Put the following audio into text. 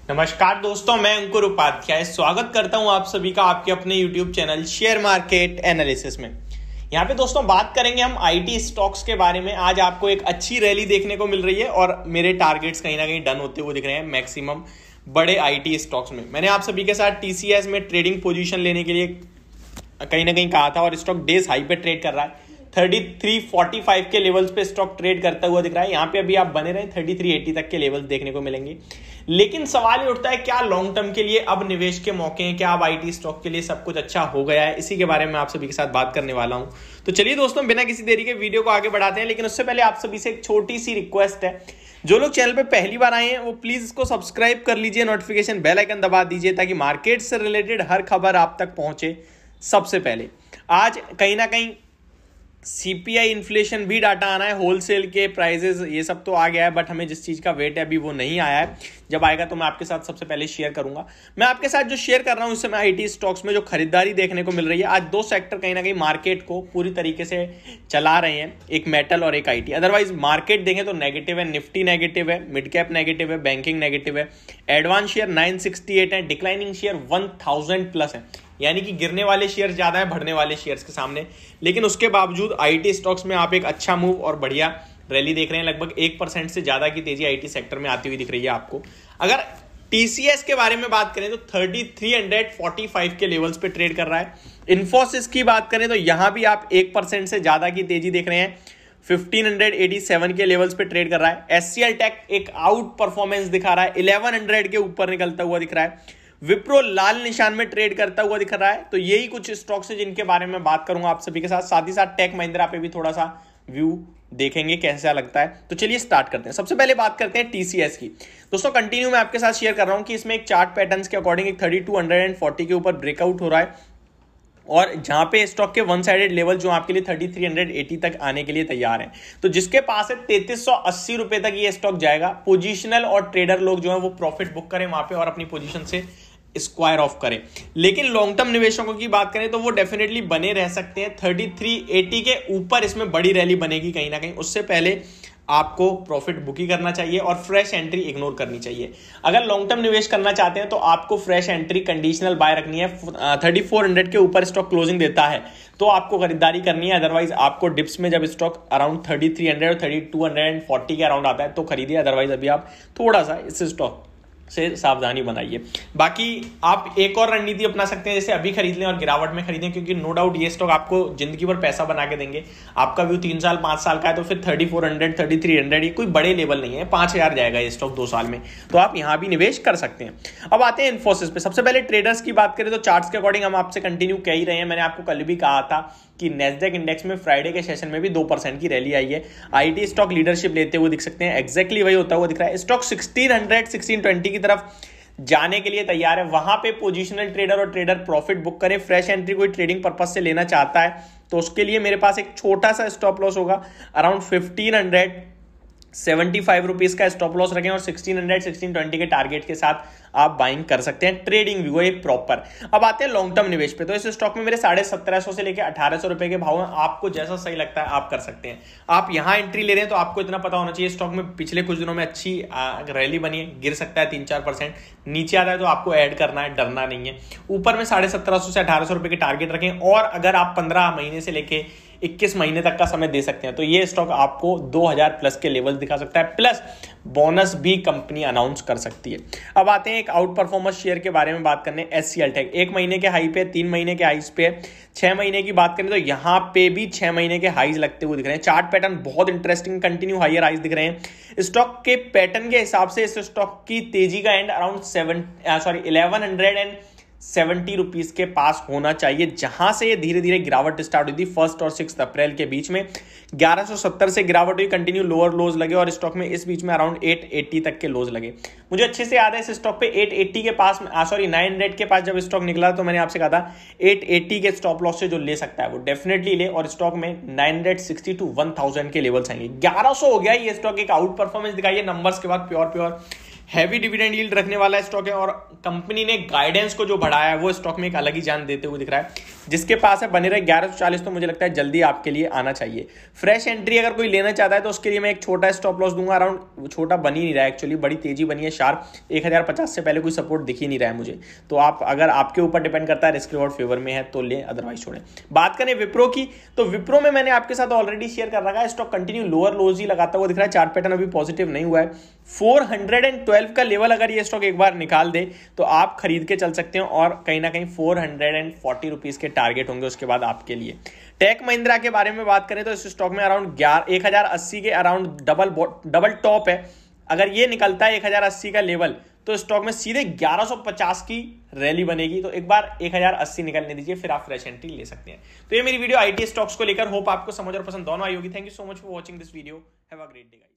नमस्कार दोस्तों, मैं अंकुर उपाध्याय स्वागत करता हूं आप सभी का आपके अपने YouTube channel share market analysis में। यहां पे दोस्तों बात करेंगे हम आईटी स्टॉक्स के बारे में। आज आपको एक अच्छी रैली देखने को मिल रही है और मेरे टारगेट्स कहीं ना कहीं डन होते हुए दिख रहे हैं मैक्सिमम बड़े आईटी स्टॉक्स में। मैंने आप सभी के साथ टीसीएस में ट्रेडिंग पोजीशन लेने के लिए कहीं ना कहीं कहा था और स्टॉक डेज हाई पे ट्रेड कर रहा है। 3345 के लेवल्स पे स्टॉक ट्रेड करता हुआ दिख रहा है। यहाँ पे अभी आप बने रहे 3380 तक के लेवल्स देखने को मिलेंगे। लेकिन सवाल ये उठता है, क्या लॉन्ग टर्म के लिए अब निवेश के मौके हैं? क्या अब आईटी स्टॉक के लिए सब कुछ अच्छा हो गया है? इसी के बारे में आप सभी के साथ बात करने वाला हूं। तो चलिए दोस्तों, बिना किसी देरी के वीडियो को आगे बढ़ाते हैं। लेकिन उससे पहले आप सभी से एक छोटी सी रिक्वेस्ट है, जो लोग चैनल पे पहली बार आए हैं वो प्लीज इसको सब्सक्राइब कर लीजिए, नोटिफिकेशन बेल आइकन दबा दीजिए ताकि मार्केट से रिलेटेड हर खबर आप तक पहुंचे सबसे पहले। आज कहीं ना कहीं सीपीआई इन्फ्लेशन भी डाटा आना है, होलसेल के प्राइजेस ये सब तो आ गया है, बट हमें जिस चीज़ का वेट है अभी वो नहीं आया है। जब आएगा तो मैं आपके साथ सबसे पहले शेयर करूंगा। मैं आपके साथ जो शेयर कर रहा हूं इस समय आईटी स्टॉक्स में जो खरीदारी देखने को मिल रही है। आज दो सेक्टर कहीं ना कहीं मार्केट को पूरी तरीके से चला रहे हैं, एक मेटल और एक आईटी। अदरवाइज मार्केट देखें तो नेगेटिव है, निफ्टी नेगेटिव है, मिड कैप नेगेटिव है, बैंकिंग नेगेटिव है, एडवांस शेयर 968 है, डिक्लाइनिंग शेयर 1000 प्लस है। यानी कि गिरने वाले शेयर ज्यादा है बढ़ने वाले शेयर्स के सामने। लेकिन उसके बावजूद आईटी स्टॉक्स में आप एक अच्छा मूव और बढ़िया रैली देख रहे हैं। लगभग 1% से ज्यादा की तेजी आईटी सेक्टर में आती हुई दिख रही है आपको। अगर टीसीएस के बारे में बात करें तो 3345 के लेवल्स पे ट्रेड कर रहा है। इन्फोसिस की बात करें तो यहां भी आप 1% से ज्यादा की तेजी देख रहे हैं, 1587 के लेवल्स पे ट्रेड कर रहा है। एचसीएल टेक एक आउट परफॉर्मेंस दिखा रहा है, 1100 के ऊपर निकलता हुआ दिख रहा है। विप्रो लाल निशान में ट्रेड करता हुआ दिख रहा है। तो यही कुछ स्टॉक्स है जिनके बारे में बात करूंगा आप सभी के साथ। साथ ही साथ टेक महिंद्रा पे भी थोड़ा सा व्यू देखेंगे कैसा लगता है। तो चलिए स्टार्ट करते हैं। सबसे पहले बात करते हैं टीसीएस की। दोस्तों कंटिन्यू मैं आपके साथ शेयर कर रहा हूं कि इसमें एक चार्ट पैटर्न्स के अकॉर्डिंग एक 3240 के ऊपर ब्रेकआउट हो रहा है और जहां पे स्टॉक के वन साइडेड लेवल जो आपके लिए 3380 तक आने के लिए तैयार है। तो जिसके पास है 3380 रुपए तक ये स्टॉक जाएगा। पोजिशनल और ट्रेडर लोग जो है वो प्रॉफिट बुक करें वहां पे और अपनी पोजीशन से स्क्वायर ऑफ करें। लेकिन लॉन्ग टर्म निवेशकों की बात करें तो वो डेफिनेटली बने रह सकते हैं। 3380 के ऊपर इसमें बड़ी रैली बनेगी कहीं ना कहीं। उससे पहले आपको प्रॉफिट बुक ही करना चाहिए और फ्रेश एंट्री इग्नोर करनी चाहिए। अगर लॉन्ग टर्म निवेश करना चाहते हैं तो आपको फ्रेश एंट्री कंडीशनल बाय रखनी है। 3400 के ऊपर स्टॉक क्लोजिंग देता है तो आपको खरीदारी करनी है। अदरवाइज आपको डिप्स में जब स्टॉक अराउंड 3300 और 3240 के अराउंड आता है तो खरीदिए। अदरवाइज अभी आप थोड़ा सा इस स्टॉक से सावधानी बनाइए। बाकी आप एक और रणनीति अपना सकते हैं, जैसे अभी खरीद लें और गिरावट में खरीदें, क्योंकि नो डाउट ये स्टॉक आपको जिंदगी भर पैसा बना के देंगे। आपका व्यू 3 साल 5 साल का है तो फिर 3400 3300 ये कोई बड़े लेवल नहीं है, 5000 जाएगा ये स्टॉक 2 साल में। तो आप यहां भी निवेश कर सकते हैं। अब आते हैं इन्फोसिस पे। सबसे पहले ट्रेडर्स की बात करें तो चार्ट्स के अकॉर्डिंग हम आपसे कंटिन्यू कह ही रहे हैं। मैंने आपको कल भी कहा था कि नैस्डैक इंडेक्स में फ्राइडे के सेशन में भी 2% की रैली आई है। आईटी स्टॉक लीडरशिप लेते हुए दिख सकते हैं। एग्जैक्टली वही होता हुआ दिख रहा है। स्टॉक 1600 1620 की तरफ जाने के लिए तैयार है। वहां पे पोजिशनल ट्रेडर और ट्रेडर प्रॉफिट बुक करें। फ्रेश एंट्री कोई ट्रेडिंग पर्पज से लेना चाहता है तो उसके लिए मेरे पास एक छोटा सा स्टॉप लॉस होगा, अराउंड 1575 रुपीज का स्टॉप लॉस रखें और 1600 1620 के टारगेट के साथ आप बाइंग कर सकते हैं। ट्रेडिंग व्यू है प्रॉपर। अब आते हैं लॉन्ग टर्म निवेश पे। तो इस स्टॉक में मेरे 1750 से लेकर 1800 रुपए के भाव हैं। आपको जैसा सही लगता है आप कर सकते हैं। आप यहां एंट्री ले रहे हैं तो आपको इतना पता होना चाहिए स्टॉक में पिछले कुछ दिनों में अच्छी रैली बनी है, गिर सकता है 3-4%, नीचे आता है तो आपको ऐड करना है, डरना नहीं है। ऊपर में 1750 से 1800 रुपए के टारगेट रखें और अगर आप 15 महीने से लेके 21 महीने तक का समय दे सकते हैं तो ये स्टॉक आपको 2000 प्लस के लेवल दिखा सकता है, प्लस बोनस भी कंपनी अनाउंस कर सकती है। अब आते हैं एक आउट परफॉर्मेंस शेयर के बारे में बात करने। एचसीएल टेक 1 महीने के हाई पे, 3 महीने के हाईज पे, 6 महीने की बात करें तो यहां पे भी 6 महीने के हाईज लगते हुए दिख रहे हैं। चार्ट पैटर्न बहुत इंटरेस्टिंग, कंटिन्यू हायर हाईज दिख रहे हैं। स्टॉक के पैटर्न के हिसाब से इस स्टॉक की तेजी का एंड अराउंड 1170 रुपीज के पास होना चाहिए, जहां से ये धीरे धीरे गिरावट स्टार्ट हुई थी 1 और 6 अप्रैल के बीच में। 1170 से गिरावट हुई, कंटिन्यू लोअर लोज लगे और स्टॉक में इस बीच में अराउंड 880 तक के लोज लगे। मुझे अच्छे से याद है इस स्टॉक पे 880 के पास 900 के पास जब स्टॉक निकला तो मैंने आपसे कहा था 880 के स्टॉप लॉस से जो ले सकता है वो डेफिनेटली ले, और स्टॉक में 960 टू 1000 के लेवल्स आएंगे। 1100 हो गया ये स्टॉक, एक आउट परफॉर्मेंस दिखाई नंबर्स के बाद। प्योर हैवी डिविडेंड यील्ड रखने वाला स्टॉक है और कंपनी ने गाइडेंस को जो बढ़ाया है वो स्टॉक में एक अलग ही जान देते हुए दिख रहा है। जिसके पास है बने रहे 1140, तो मुझे लगता है जल्दी आपके लिए आना चाहिए। फ्रेश एंट्री अगर कोई लेना चाहता है तो उसके लिए मैं एक छोटा स्टॉप लॉस दूंगा, अराउंड, छोटा बन ही नहीं रहा है एक्चुअली, बड़ी तेजी बनी है शार्प, 1050 से पहले कोई सपोर्ट दिख ही नहीं रहा है मुझे। तो आप, अगर आपके ऊपर डिपेंड करता है, रिस्क रिवॉर्ड फेवर में है तो ले, अदरवाइज छोड़ें। बात करें विप्रो की, तो विप्रो में मैंने आपके साथ ऑलरेडी शेयर कर रखा है, स्टॉक कंटिन्यू लोअर लोज ही लगाता हुआ दिख रहा है, चार्ट पैटर्न अभी पॉजिटिव नहीं हुआ है। 412 का लेवल अगर ये स्टॉक एक बार निकाल दे तो आप खरीद के चल सकते हो, और कहीं ना कहीं 440 रुपीज के टारगेट होंगे उसके बाद आपके लिए। टेक महिंद्रा के बारे में बात करें तो इस स्टॉक में अराउंड 1080 के अराउंड डबल टॉप है। अगर ये निकलता है 1080 का लेवल तो स्टॉक में सीधे 1150 की रैली बनेगी। तो एक बार 1080 निकलने दीजिए, फिर आप फ्रेश एंट्री ले सकते हैं। तो ये मेरी वीडियो आईटी स्टॉक्स को लेकर, होप आपको समझ और पसंद दोनों आई होगी। Thank you so much for watching this video. Have a great day.